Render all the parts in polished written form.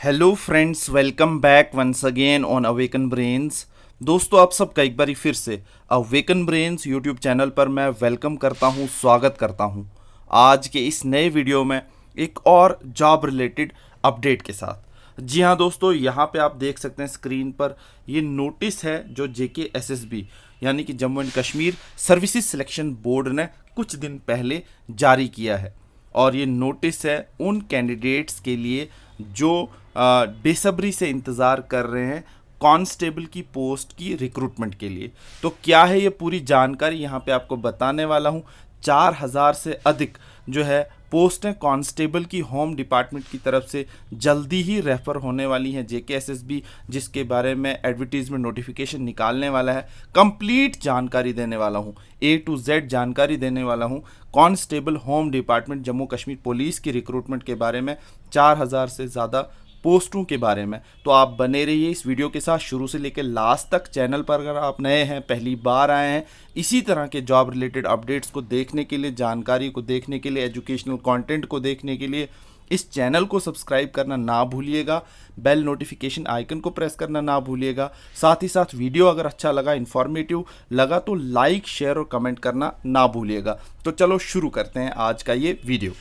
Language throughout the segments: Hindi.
Hello friends, welcome back once again on awaken brains. दोस्तों, आप सबका एक बारी फिर से अवेकन ब्रेन्स यूट्यूब चैनल पर मैं वेलकम करता हूं, स्वागत करता हूं। आज के इस नए वीडियो में एक और जॉब रिलेटेड अपडेट के साथ। जी हाँ दोस्तों, यहाँ पे आप देख सकते हैं स्क्रीन पर ये नोटिस है जो JKSSB यानी कि Jammu and Kashmir services selection board ने कुछ दिन पहले जारी किया है। और ये नोटिस है उन कैंडिडेट्स के लिए जो बेसब्री से इंतज़ार कर रहे हैं कांस्टेबल की पोस्ट की रिक्रूटमेंट के लिए। तो क्या है ये पूरी जानकारी यहाँ पे आपको बताने वाला हूँ। 4000 से अधिक जो है पोस्टें कांस्टेबल की होम डिपार्टमेंट की तरफ से जल्दी ही रेफर होने वाली हैं JKSSB, जिसके बारे में एडवर्टीजमेंट नोटिफिकेशन निकालने वाला है। कंप्लीट जानकारी देने वाला हूँ, A to Z जानकारी देने वाला हूँ constable home department Jammu Kashmir police की रिक्रूटमेंट के बारे में, 4000 से ज़्यादा पोस्टों के बारे में। तो आप बने रहिए इस वीडियो के साथ शुरू से लेकर लास्ट तक। चैनल पर अगर आप नए हैं, पहली बार आए हैं, इसी तरह के जॉब रिलेटेड अपडेट्स को देखने के लिए, जानकारी को देखने के लिए, एजुकेशनल कंटेंट को देखने के लिए इस चैनल को सब्सक्राइब करना ना भूलिएगा। बेल नोटिफिकेशन आइकन को प्रेस करना ना भूलिएगा। साथ ही साथ वीडियो अगर अच्छा लगा, इन्फॉर्मेटिव लगा तो लाइक, शेयर और कमेंट करना ना भूलिएगा। तो चलो शुरू करते हैं आज का ये वीडियो।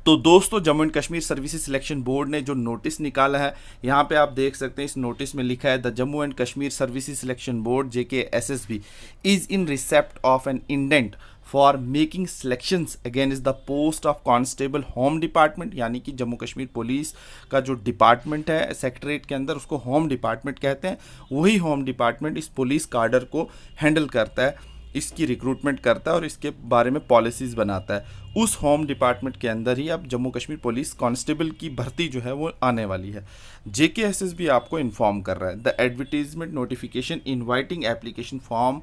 तो दोस्तों, Jammu and Kashmir services selection board ने जो नोटिस निकाला है, यहाँ पे आप देख सकते हैं इस नोटिस में लिखा है the Jammu and Kashmir services selection board JKSSB is in receipt of an indent for making selections against the post of constable home department. यानी कि जम्मू कश्मीर पुलिस का जो डिपार्टमेंट है सेक्रेटरीट के अंदर, उसको होम डिपार्टमेंट कहते हैं। वही होम डिपार्टमेंट इस पुलिस काडर को हैंडल करता है, इसकी रिक्रूटमेंट करता है और इसके बारे में पॉलिसीज़ बनाता है। उस होम डिपार्टमेंट के अंदर ही अब जम्मू कश्मीर पुलिस कांस्टेबल की भर्ती जो है वो आने वाली है। JKSSB आपको इन्फॉर्म कर रहा है the advertisement notification inviting application form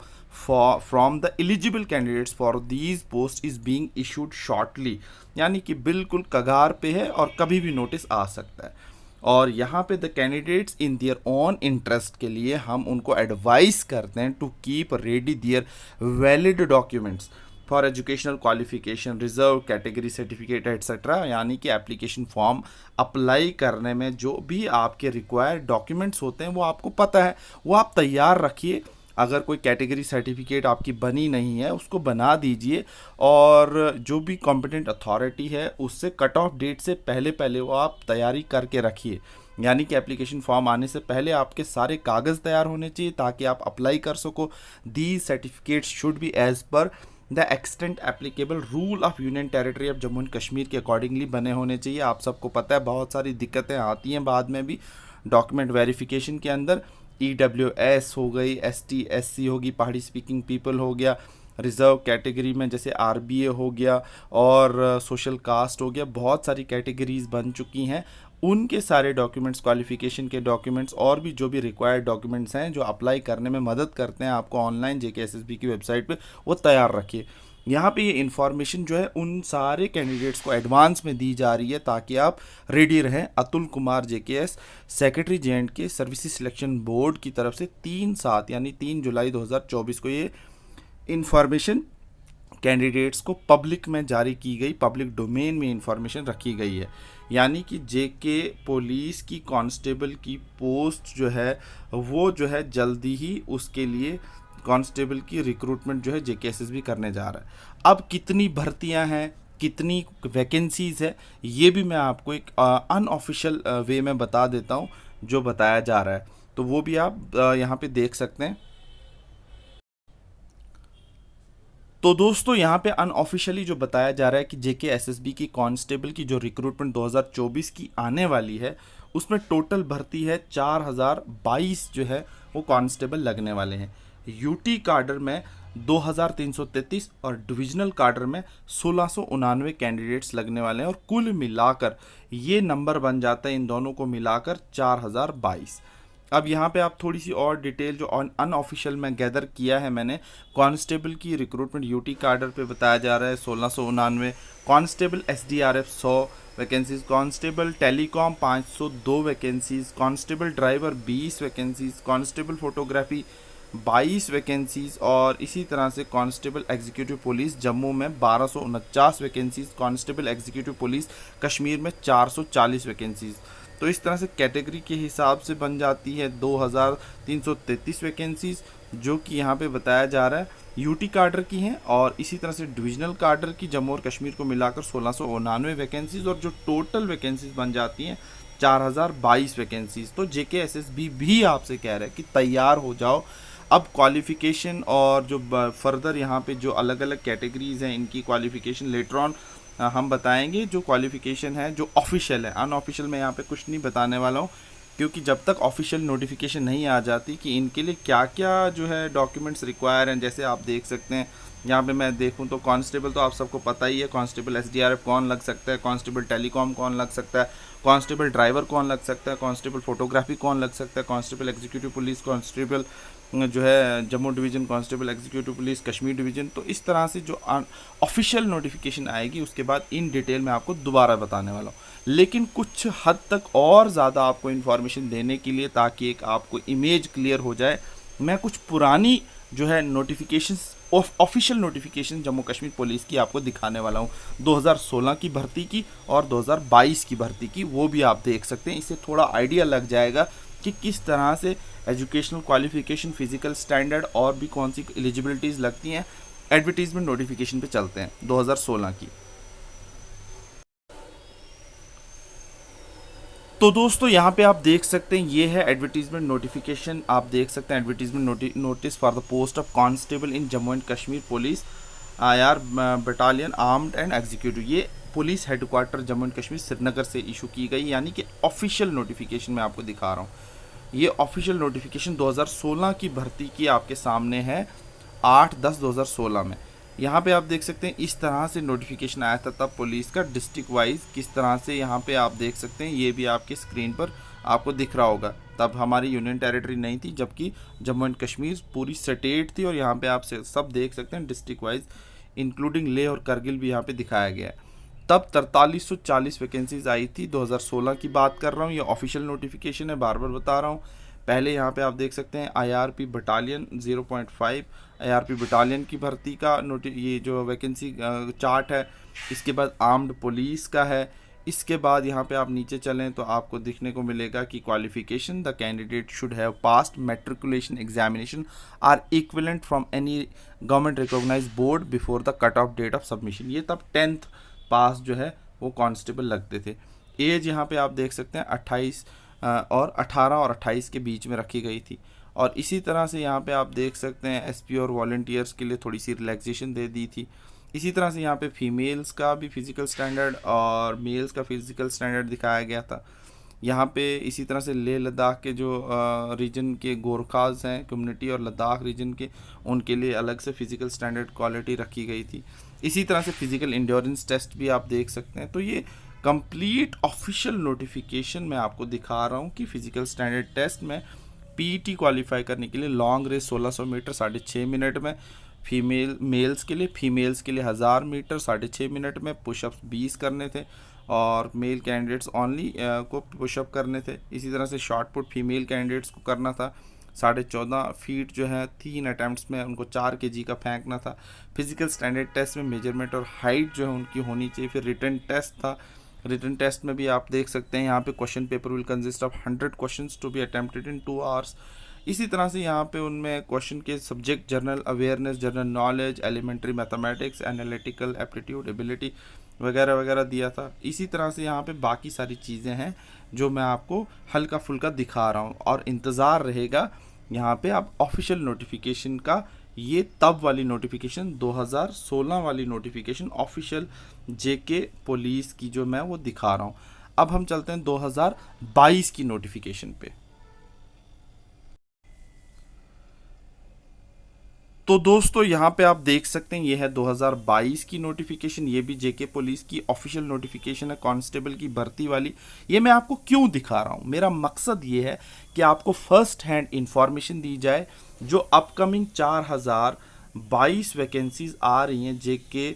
from the eligible candidates for these post is being issued shortly. यानी कि बिल्कुल कगार पे है और कभी भी नोटिस आ सकता है। और यहाँ पे the candidates in their own interest के लिए हम उनको एडवाइस करते हैं to keep ready their valid documents for educational qualification, reserve category certificate etcetera. यानी कि एप्लीकेशन फॉर्म अप्लाई करने में जो भी आपके रिक्वायर्ड डॉक्यूमेंट्स होते हैं वो आपको पता है, वो आप तैयार रखिए। अगर कोई कैटेगरी सर्टिफिकेट आपकी बनी नहीं है उसको बना दीजिए, और जो भी कॉम्पिटेंट अथॉरिटी है उससे कट ऑफ डेट से पहले पहले वो आप तैयारी करके रखिए। यानी कि एप्लीकेशन फॉर्म आने से पहले आपके सारे कागज़ तैयार होने चाहिए ताकि आप अप्लाई कर सको। These certificates should be as per the extent applicable rule of union territory of Jammu and Kashmir के अकॉर्डिंगली बने होने चाहिए। आप सबको पता है बहुत सारी दिक्कतें आती हैं बाद में भी डॉक्यूमेंट वेरिफिकेशन के अंदर। EWS हो गई, ST SC होगी, पहाड़ी स्पीकिंग पीपल हो गया, रिज़र्व कैटेगरी में जैसे RBA हो गया और सोशल कास्ट हो गया, बहुत सारी कैटेगरीज बन चुकी हैं। उनके सारे डॉक्यूमेंट्स, क्वालिफिकेशन के डॉक्यूमेंट्स और भी जो भी रिक्वायर्ड डॉक्यूमेंट्स हैं जो अप्लाई करने में मदद करते हैं आपको ऑनलाइन JKSSB की वेबसाइट पे, वो तैयार रखिए। यहाँ पे ये इन्फॉर्मेशन जो है उन सारे कैंडिडेट्स को एडवांस में दी जा रही है ताकि आप रेडी रहें। Atul Kumar JKS, secretary J&K services selection board की तरफ से 3/7 यानी 3 जुलाई 2024 को ये इन्फॉर्मेशन कैंडिडेट्स को पब्लिक में जारी की गई, पब्लिक डोमेन में इंफॉर्मेशन रखी गई है। यानी कि JK पुलिस की कांस्टेबल की पोस्ट जो है वो जो है जल्दी ही उसके लिए कांस्टेबल की रिक्रूटमेंट जो है JKSSB करने जा रहा है। अब कितनी भर्तियां हैं, कितनी वैकेंसीज है, ये भी मैं आपको एक अनऑफिशियल वे में बता देता हूँ जो बताया जा रहा है। तो वो भी आप यहाँ पे देख सकते हैं। तो दोस्तों, यहाँ पे अनऑफिशियली जो बताया जा रहा है कि JKSSB की कांस्टेबल की जो रिक्रूटमेंट 2024 की आने वाली है उसमें टोटल भर्ती है 4022 जो है वो कांस्टेबल लगने वाले हैं। UT काडर में 2333 और डिविजनल काडर में 1699 कैंडिडेट्स लगने वाले हैं, और कुल मिलाकर ये नंबर बन जाता है इन दोनों को मिलाकर 4022। अब यहाँ पे आप थोड़ी सी और डिटेल जो अनऑफिशियल में गैदर किया है मैंने, कांस्टेबल की रिक्रूटमेंट UT काडर पे बताया जा रहा है 1699, constable SDRF 100 vacancies, constable telecom 502 vacancies, constable driver 20 vacancies, constable photography 22 vacancies, और इसी तरह से कांस्टेबल एग्जीक्यूटिव पुलिस जम्मू में 1249 vacancies, constable executive police Kashmir में 440 वैकेंसीज़। तो इस तरह से कैटेगरी के हिसाब से बन जाती है 2333 वैकेंसीज़, जो कि यहाँ पे बताया जा रहा है यूटी काडर की हैं, और इसी तरह से डिविजनल काडर की जम्मू और कश्मीर को मिलाकर 1699 वैकेंसीज़, और जो टोटल वैकेंसीज़ बन जाती हैं 4022 वैकेंसीज़। तो JKSSB भी आपसे कह रहा है कि तैयार हो जाओ। अब क्वालिफ़िकेशन और जो फर्दर यहाँ पे जो अलग अलग कैटेगरीज़ हैं इनकी क्वालिफ़िकेशन लेटर ऑन हम बताएंगे। जो क्वालिफ़िकेशन है जो ऑफिशियल है, अनऑफिशियल में यहाँ पे कुछ नहीं बताने वाला हूँ, क्योंकि जब तक ऑफिशियल नोटिफिकेशन नहीं आ जाती कि इनके लिए क्या क्या जो है डॉक्यूमेंट्स रिक्वायर हैं। जैसे आप देख सकते हैं यहाँ पे मैं देखूँ तो कांस्टेबल तो आप सबको पता ही है, कांस्टेबल SDRF कौन लग सकता है, कांस्टेबल टेलीकॉम कौन लग सकता है, कांस्टेबल ड्राइवर कौन लग सकता है, कांस्टेबल फोटोग्राफी कौन लग सकता है, कांस्टेबल एग्जीक्यूटिव पुलिस, कांस्टेबल जो है Jammu division, constable executive police Kashmir division. तो इस तरह से जो ऑफिशियल नोटिफिकेशन आएगी उसके बाद इन डिटेल में आपको दोबारा बताने वाला हूँ, लेकिन कुछ हद तक और ज़्यादा आपको इन्फॉर्मेशन देने के लिए, ताकि एक आपको इमेज क्लियर हो जाए, मैं कुछ पुरानी जो है notifications, official notification Jammu Kashmir police की आपको दिखाने वाला हूँ। 2016 की भर्ती की और 2022 की भर्ती की, वो भी आप देख सकते हैं। इससे थोड़ा आइडिया लग जाएगा कि किस तरह से एजुकेशनल क्वालिफिकेशन, फिजिकल स्टैंडर्ड और भी कौन सी एलिजिबिलिटीज़ लगती हैं। एडवर्टीजमेंट नोटिफिकेशन पे चलते हैं 2016 की। तो दोस्तों यहाँ पे आप देख सकते हैं ये है एडवर्टीजमेंट नोटिफिकेशन। आप देख सकते हैं advertisement notice for the post of constable in Jammu and Kashmir police IR battalion armed and executive. ये police headquarter Jammu and Kashmir Srinagar से इशू की गई, यानी कि ऑफिशियल नोटिफिकेशन मैं आपको दिखा रहा हूँ। ये ऑफिशियल नोटिफिकेशन 2016 की भर्ती की आपके सामने है, 8/10/2016 में। यहाँ पे आप देख सकते हैं इस तरह से नोटिफिकेशन आया था तब पुलिस का, डिस्ट्रिक्ट वाइज किस तरह से यहाँ पे आप देख सकते हैं। ये भी आपके स्क्रीन पर आपको दिख रहा होगा। तब हमारी यूनियन टेरिटरी नहीं थी, जबकि जम्मू एंड कश्मीर पूरी स्टेट थी, और यहाँ पे आप सब देख सकते हैं डिस्ट्रिक्ट वाइज, इंक्लूडिंग लेह और करगिल भी यहाँ पे दिखाया गया है। तब 4340 वैकेंसीज आई थी, 2016 की बात कर रहा हूँ। ये ऑफिशियल नोटिफिकेशन है, बार बार बता रहा हूँ। पहले यहाँ पे आप देख सकते हैं IRP बटालियन 0.5 IRP बटालियन की भर्ती का ये जो वैकेंसी चार्ट है। इसके बाद आर्म्ड पुलिस का है। इसके बाद यहाँ पे आप नीचे चलें तो आपको दिखने को मिलेगा कि qualification, the candidate should have passed matriculation examination or equivalent from any government recognised board before the cut off date of submission. ये तब 10th पास जो है वो कांस्टेबल लगते थे। एज यहाँ पे आप देख सकते हैं 18 और 28 के बीच में रखी गई थी। और इसी तरह से यहाँ पे आप देख सकते हैं SP और वॉलंटियर्स के लिए थोड़ी सी रिलैक्सेशन दे दी थी। इसी तरह से यहाँ पे फीमेल्स का भी फिज़िकल स्टैंडर्ड और मेल्स का फिज़िकल स्टैंडर्ड दिखाया गया था। यहाँ पे इसी तरह से लेह लद्दाख के जो रीजन के गोरखाज हैं कम्युनिटी, और लद्दाख रीजन के, उनके लिए अलग से फ़िज़िकल स्टैंडर्ड क्वालिटी रखी गई थी। इसी तरह से फ़िज़िकल इंड्योरेंस टेस्ट भी आप देख सकते हैं। तो ये कंप्लीट ऑफिशियल नोटिफिकेशन मैं आपको दिखा रहा हूँ कि फ़िज़िकल स्टैंडर्ड टेस्ट में PET क्वालिफाई करने के लिए लॉन्ग रेस 1600 मीटर 6.5 मिनट में, मेल्स के लिए 1000 मीटर 6.5 मिनट में, पुशअप्स 20 करने थे, और मेल कैंडिडेट्स ओनली को पुशअप करने थे। इसी तरह से शॉर्ट पुट फीमेल कैंडिडेट्स को करना था। 14.5 फीट जो है 3 अटैम्प्ट्स में उनको 4 kg का फेंकना था। फिजिकल स्टैंडर्ड टेस्ट में मेजरमेंट और हाइट जो है उनकी होनी चाहिए। फिर रिटन टेस्ट था। रिटन टेस्ट में भी आप देख सकते हैं यहाँ पे question paper will consist of 100 questions to be attempted in 2 hours. इसी तरह से यहाँ पे उनमें क्वेश्चन के subject general awareness, general knowledge, elementary mathematics, analytical aptitude, ability वगैरह वगैरह दिया था। इसी तरह से यहाँ पे बाकी सारी चीज़ें हैं जो मैं आपको हल्का फुल्का दिखा रहा हूँ, और इंतज़ार रहेगा यहाँ पे आप ऑफिशियल नोटिफिकेशन का। ये तब वाली नोटिफिकेशन 2016 वाली नोटिफिकेशन ऑफिशियल JK पुलिस की जो मैं वो दिखा रहा हूँ। अब हम चलते हैं 2022 की नोटिफिकेशन पे। तो दोस्तों यहाँ पे आप देख सकते हैं ये है 2022 की नोटिफिकेशन। ये भी JK पुलिस की ऑफिशियल नोटिफिकेशन है कांस्टेबल की भर्ती वाली। ये मैं आपको क्यों दिखा रहा हूँ, मेरा मकसद ये है कि आपको फर्स्ट हैंड इंफॉर्मेशन दी जाए। जो अपकमिंग 4022 वैकेंसीज आ रही हैं JK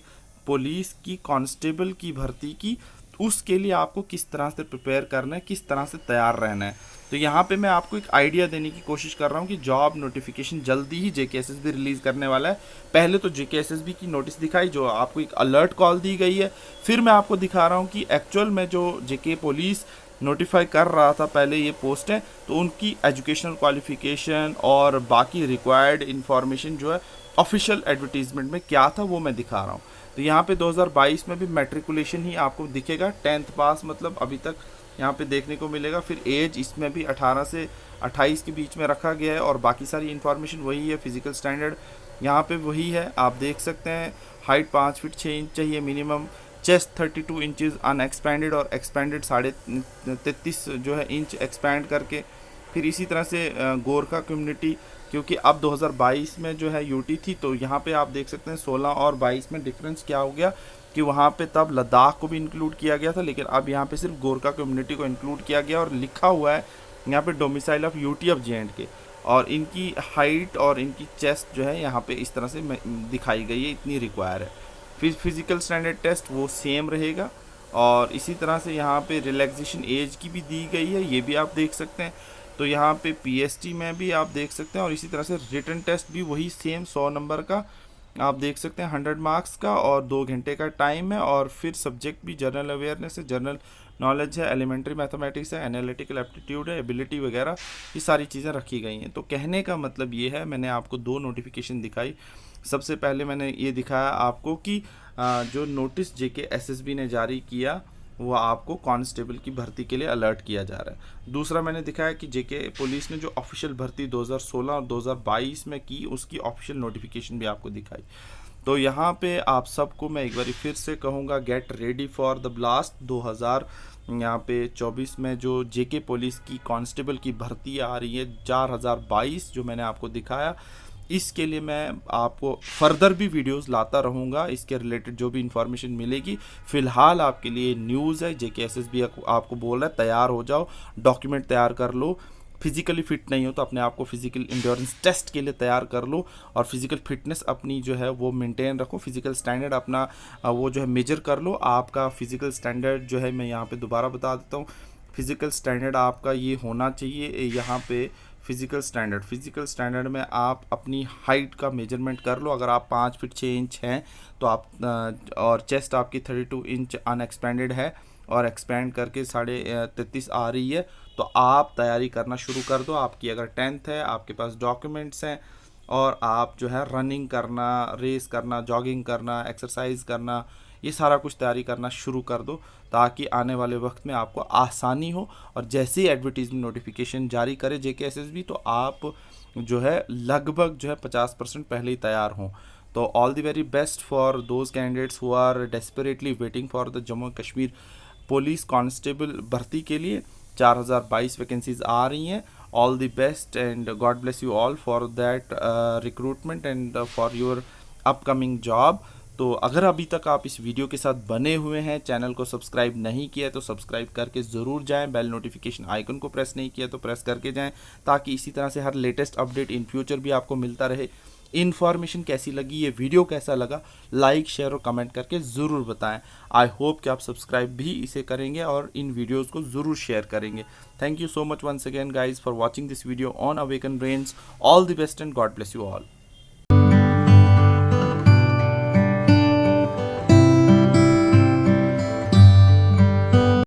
पुलिस की कांस्टेबल की भर्ती की, उसके लिए आपको किस तरह से प्रिपेयर करना है, किस तरह से तैयार रहना है। तो यहाँ पे मैं आपको एक आइडिया देने की कोशिश कर रहा हूँ कि जॉब नोटिफिकेशन जल्दी ही जेकेएसएसबी रिलीज़ करने वाला है। पहले तो जेकेएसएसबी की नोटिस दिखाई जो आपको एक अलर्ट कॉल दी गई है, फिर मैं आपको दिखा रहा हूँ कि एक्चुअल में जो जेके पुलिस नोटिफाई कर रहा था पहले ये पोस्टें, तो उनकी एजुकेशनल क्वालिफिकेशन और बाकी रिक्वायर्ड इन्फॉर्मेशन जो है ऑफिशियल एडवर्टीजमेंट में क्या था वो मैं दिखा रहा हूँ। तो यहाँ पे 2022 में भी मैट्रिकुलेशन ही आपको दिखेगा, 10th पास मतलब अभी तक यहाँ पे देखने को मिलेगा। फिर एज इसमें भी 18 से 28 के बीच में रखा गया है और बाकी सारी इन्फॉर्मेशन वही है। फिजिकल स्टैंडर्ड यहाँ पे वही है, आप देख सकते हैं। हाइट 5 फीट 6 इंच चाहिए मिनिमम, चेस्ट 32 इंचज़ अनएक्सपैंडेड और एक्सपैंडेड 33.5 जो है इंच एक्सपैंड करके। फिर इसी तरह से गोरखा कम्युनिटी, क्योंकि अब 2022 में जो है यूटी थी, तो यहाँ पे आप देख सकते हैं 16 और 22 में डिफरेंस क्या हो गया कि वहाँ पे तब लद्दाख को भी इंक्लूड किया गया था, लेकिन अब यहाँ पे सिर्फ गोरखा कम्युनिटी को इंक्लूड किया गया और लिखा हुआ है यहाँ पे domicile of UT of J&K. और इनकी हाइट और इनकी चेस्ट जो है यहाँ पे इस तरह से दिखाई गई है, इतनी रिक्वायर है। फिर फिजिकल स्टैंडर्ड टेस्ट वो सेम रहेगा और इसी तरह से यहाँ पे रिलैक्सेशन एज की भी दी गई है, ये भी आप देख सकते हैं। तो यहाँ पे पीएसटी में भी आप देख सकते हैं और इसी तरह से रिटन टेस्ट भी वही सेम 100 नंबर का आप देख सकते हैं, 100 मार्क्स का और 2 घंटे का टाइम है। और फिर सब्जेक्ट भी जनरल अवेयरनेस है, जनरल नॉलेज है, एलिमेंट्री मैथमेटिक्स है, एनालिटिकल एप्टीट्यूड है, एबिलिटी वगैरह, ये सारी चीज़ें रखी गई हैं। तो कहने का मतलब ये है, मैंने आपको 2 नोटिफिकेशन दिखाई। सबसे पहले मैंने ये दिखाया आपको कि जो नोटिस जेकेएसएसबी ने जारी किया वो आपको कांस्टेबल की भर्ती के लिए अलर्ट किया जा रहा है। दूसरा मैंने दिखाया कि जेके पुलिस ने जो ऑफिशियल भर्ती 2016 और 2022 में की उसकी ऑफिशियल नोटिफिकेशन भी आपको दिखाई। तो यहाँ पे आप सबको मैं एक बार फिर से कहूँगा, get ready for the blast. 2024 में जो जेके पुलिस की कांस्टेबल की भर्ती आ रही है 4022 जो मैंने आपको दिखाया, इसके लिए मैं आपको फर्दर भी वीडियोस लाता रहूँगा, इसके रिलेटेड जो भी इंफॉर्मेशन मिलेगी। फ़िलहाल आपके लिए न्यूज़ है, जेकेएसएसबी आपको बोल रहा है तैयार हो जाओ, डॉक्यूमेंट तैयार कर लो। फिजिकली फिट नहीं हो तो अपने आप को फिजिकल इंड्योरेंस टेस्ट के लिए तैयार कर लो और फिजिकल फिटनेस अपनी जो है वो मेंटेन रखो। फिजिकल स्टैंडर्ड अपना वो जो है मेजर कर लो। आपका फिजिकल स्टैंडर्ड जो है मैं यहाँ पे दोबारा बता देता हूँ, फिजिकल स्टैंडर्ड आपका ये होना चाहिए यहाँ पे। फिजिकल स्टैंडर्ड में आप अपनी हाइट का मेजरमेंट कर लो। अगर आप 5 फीट 6 इंच हैं तो आप और चेस्ट आपकी 32 इंच अनएक्सपेंडेड है और एक्सपेंड करके 33.5 आ रही है, तो आप तैयारी करना शुरू कर दो। आपकी अगर 10th है, आपके पास डॉक्यूमेंट्स हैं और आप जो है रनिंग करना, रेस करना, जॉगिंग करना, एक्सरसाइज करना, ये सारा कुछ तैयारी करना शुरू कर दो ताकि आने वाले वक्त में आपको आसानी हो। और जैसे ही एडवर्टीजमेंट नोटिफिकेशन जारी करे जेकेएसएसबी तो आप जो है लगभग जो है 50% पहले ही तैयार हों। तो all the very best for those candidates who are desperately waiting for the Jammu Kashmir police constable भर्ती के लिए 4022 वैकेंसीज आ रही हैं। All the best and God bless you all for that recruitment and for your upcoming job. तो अगर अभी तक आप इस वीडियो के साथ बने हुए हैं, चैनल को सब्सक्राइब नहीं किया तो सब्सक्राइब करके ज़रूर जाएं। बेल नोटिफिकेशन आइकन को प्रेस नहीं किया तो प्रेस करके जाएं ताकि इसी तरह से हर लेटेस्ट अपडेट इन फ्यूचर भी आपको मिलता रहे। इन्फॉर्मेशन कैसी लगी, ये वीडियो कैसा लगा, लाइक शेयर और कमेंट करके ज़रूर बताएं। आई होप कि आप सब्सक्राइब भी इसे करेंगे और इन वीडियोज़ को ज़रूर शेयर करेंगे। Thank you so much once again guys for watching this video on awaken brains. All the best and God bless you all.